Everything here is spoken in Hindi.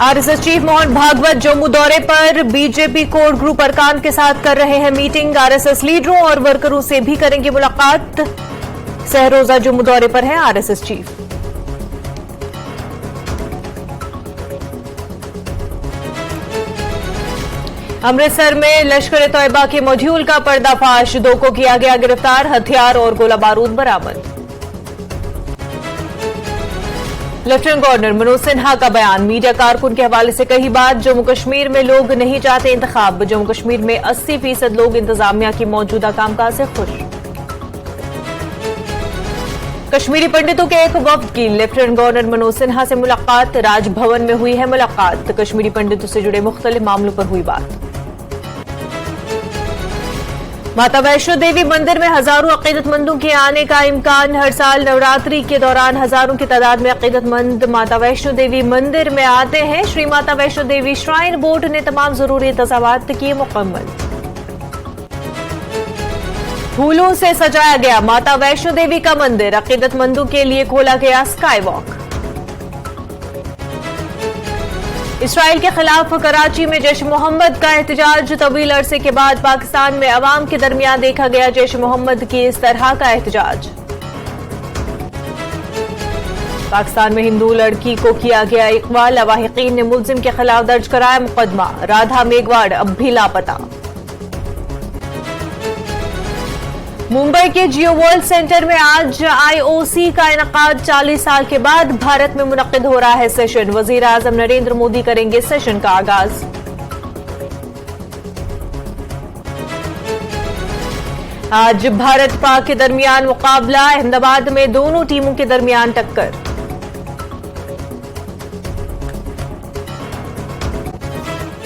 आरएसएस चीफ मोहन भागवत जम्मू दौरे पर बीजेपी कोर ग्रुप अरकान के साथ कर रहे हैं मीटिंग। आरएसएस लीडरों और वर्करों से भी करेंगे मुलाकात। सहरोजा जम्मू दौरे पर हैं आरएसएस चीफ। अमृतसर में लश्कर ए तोयबा के मॉड्यूल का पर्दाफाश, 2 को किया गया गिरफ्तार, हथियार और गोला बारूद बरामद। लेफ्टिनेंट गवर्नर मनोज सिन्हा का बयान, मीडिया कारकुन के हवाले से कही बात। जम्मू कश्मीर में लोग नहीं चाहते इंतखाब, जम्मू कश्मीर में 80% लोग इंतजामिया की मौजूदा कामकाज से खुश। कश्मीरी पंडितों के एक वफ्द की लेफ्टिनेंट गवर्नर मनोज सिन्हा से मुलाकात, राजभवन में हुई है मुलाकात। कश्मीरी पंडितों से जुड़े मुख्तलिफ मामलों पर हुई बात। माता वैष्णो देवी मंदिर में हजारों अकीदतमंदों के आने का इम्कान। हर साल नवरात्रि के दौरान हजारों की तादाद में अकीदतमंद माता वैष्णो देवी मंदिर में आते हैं। श्री माता वैष्णो देवी श्राइन बोर्ड ने तमाम जरूरी इंतजामात किए मुकम्मल। फूलों से सजाया गया माता वैष्णो देवी का मंदिर, अकीदतमंदों के लिए खोला गया स्काई वॉक। इसराइल के खिलाफ कराची में जैश मोहम्मद का एहतजाज, तवील अरसे के बाद पाकिस्तान में अवाम के दरमियान देखा गया जैश मोहम्मद की इस तरह का एहतजाज। पाकिस्तान में हिंदू लड़की को किया गया इकबाल, लवाहिकीन ने मुलजिम के खिलाफ दर्ज कराया मुकदमा। राधा मेघवाड़ अब भी लापता। मुंबई के जियो वर्ल्ड सेंटर में आज आईओसी का इनकाद, 40 साल के बाद भारत में मुनक्किद हो रहा है सेशन। वजीर आजम नरेंद्र मोदी करेंगे सेशन का आगाज। आज भारत पाक के दरमियान मुकाबला, अहमदाबाद में दोनों टीमों के दरमियान टक्कर।